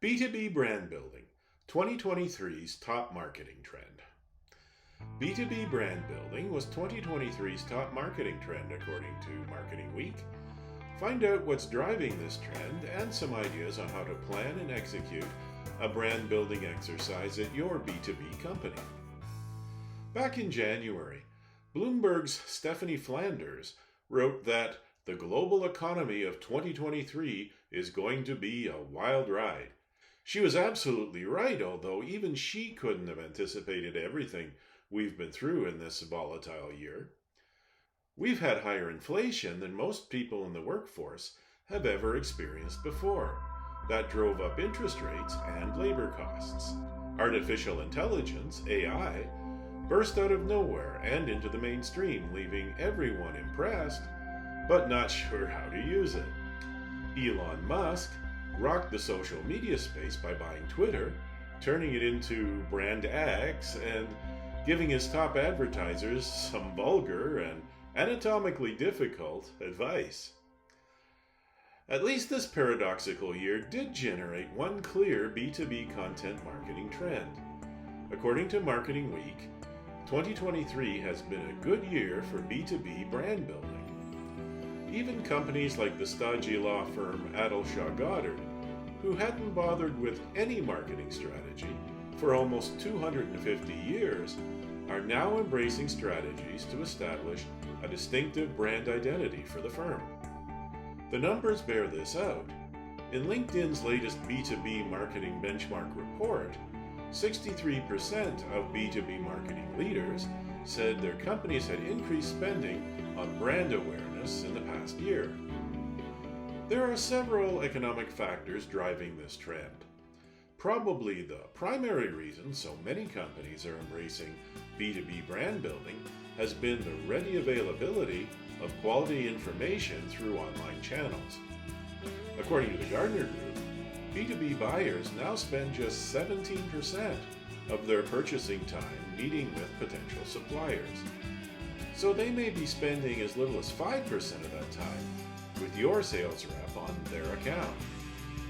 B2B Brand Building, 2023's top marketing trend. B2B brand building was 2023's top marketing trend according to Marketing Week. Find out what's driving this trend and some ideas on how to plan and execute a brand building exercise at your B2B company. Back in January, Bloomberg's Stephanie Flanders wrote that the global economy of 2023 is going to be a wild ride. She was absolutely right, although even she couldn't have anticipated everything we've been through in this volatile year. We've had higher inflation than most people in the workforce have ever experienced before. That drove up interest rates and labor costs. Artificial intelligence, AI, burst out of nowhere and into the mainstream, leaving everyone impressed, but not sure how to use it. Elon Musk rocked the social media space by buying Twitter, turning it into Brand X, and giving his top advertisers some vulgar and anatomically difficult advice. At least this paradoxical year did generate one clear B2B content marketing trend. According to Marketing Week, 2023 has been a good year for B2B brand building. Even companies like the stodgy law firm Adelshaw Goddard, who hadn't bothered with any marketing strategy for almost 250 years, are now embracing strategies to establish a distinctive brand identity for the firm. The numbers bear this out. In LinkedIn's latest B2B marketing benchmark report, 63% of B2B marketing leaders said their companies had increased spending on brand awareness in the past year. There are several economic factors driving this trend. Probably the primary reason so many companies are embracing B2B brand building has been the ready availability of quality information through online channels. According to the Gartner Group, B2B buyers now spend just 17% of their purchasing time meeting with potential suppliers. So they may be spending as little as 5% of that time with your sales rep on their account.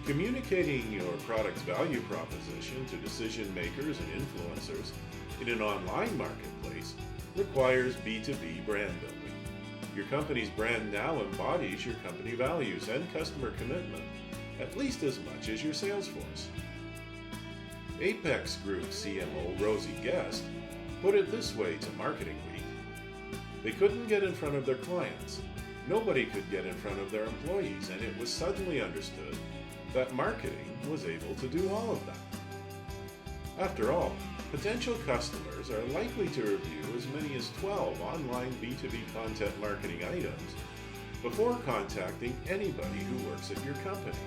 Communicating your product's value proposition to decision makers and influencers in an online marketplace requires B2B brand building. Your company's brand now embodies your company values and customer commitment at least as much as your sales force. Apex Group CMO Rosie Guest put it this way to Marketing Week: they couldn't get in front of their clients. Nobody could get in front of their employees, and it was suddenly understood that marketing was able to do all of that. After all, potential customers are likely to review as many as 12 online B2B content marketing items before contacting anybody who works at your company.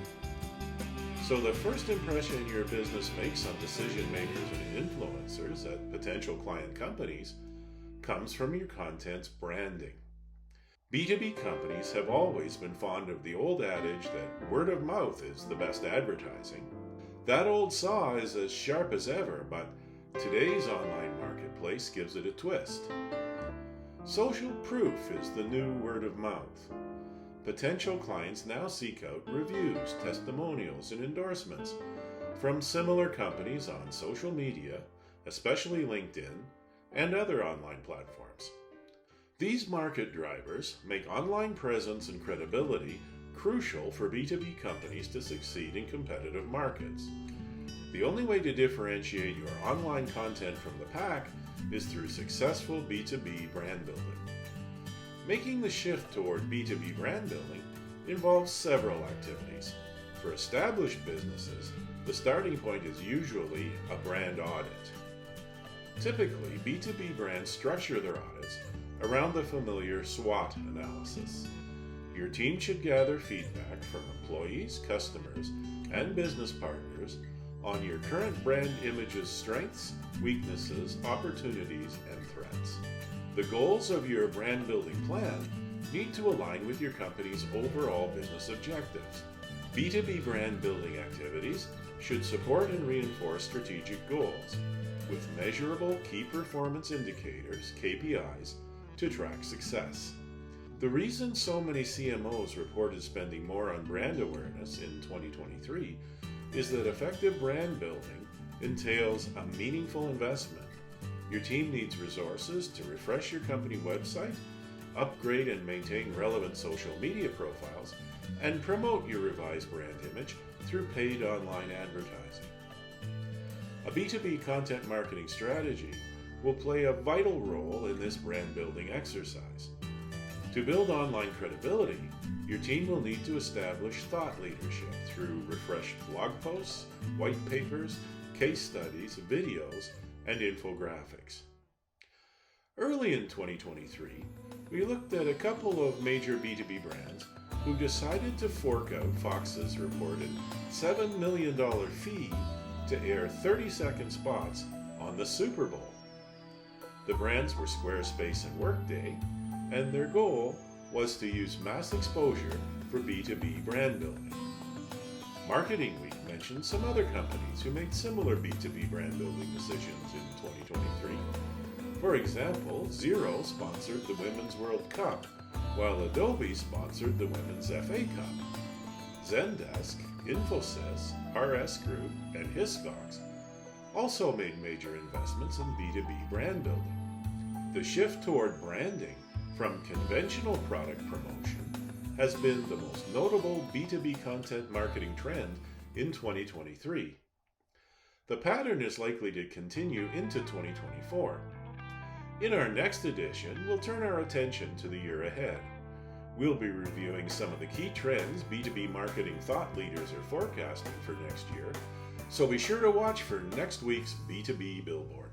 So the first impression your business makes on decision makers and influencers at potential client companies comes from your content's branding. B2B companies have always been fond of the old adage that word of mouth is the best advertising. That old saw is as sharp as ever, but today's online marketplace gives it a twist. Social proof is the new word of mouth. Potential clients now seek out reviews, testimonials, and endorsements from similar companies on social media, especially LinkedIn, and other online platforms. These market drivers make online presence and credibility crucial for B2B companies to succeed in competitive markets. The only way to differentiate your online content from the pack is through successful B2B brand building. Making the shift toward B2B brand building involves several activities. For established businesses, the starting point is usually a brand audit. Typically, B2B brands structure their audits around the familiar SWOT analysis. Your team should gather feedback from employees, customers, and business partners on your current brand image's strengths, weaknesses, opportunities, and threats. The goals of your brand building plan need to align with your company's overall business objectives. B2B brand building activities should support and reinforce strategic goals with measurable key performance indicators, KPIs, to track success. The reason so many CMOs reported spending more on brand awareness in 2023 is that effective brand building entails a meaningful investment. Your team needs resources to refresh your company website, upgrade and maintain relevant social media profiles, and promote your revised brand image through paid online advertising. A B2B content marketing strategy will play a vital role in this brand building exercise. To build online credibility, your team will need to establish thought leadership through refreshed blog posts, white papers, case studies, videos, and infographics. Early in 2023, we looked at a couple of major B2B brands who decided to fork out Fox's reported $7 million fee to air 30-second spots on the Super Bowl. The brands were Squarespace and Workday, and their goal was to use mass exposure for B2B brand building. Marketing Week mentioned some other companies who made similar B2B brand building decisions in 2023. For example, Xero sponsored the Women's World Cup, while Adobe sponsored the Women's FA Cup. Zendesk, Infosys, RS Group, and Hiscox also made major investments in B2B brand building. The shift toward branding from conventional product promotion has been the most notable B2B content marketing trend in 2023. The pattern is likely to continue into 2024. In our next edition, we'll turn our attention to the year ahead. We'll be reviewing some of the key trends B2B marketing thought leaders are forecasting for next year, so be sure to watch for next week's B2B Billboard.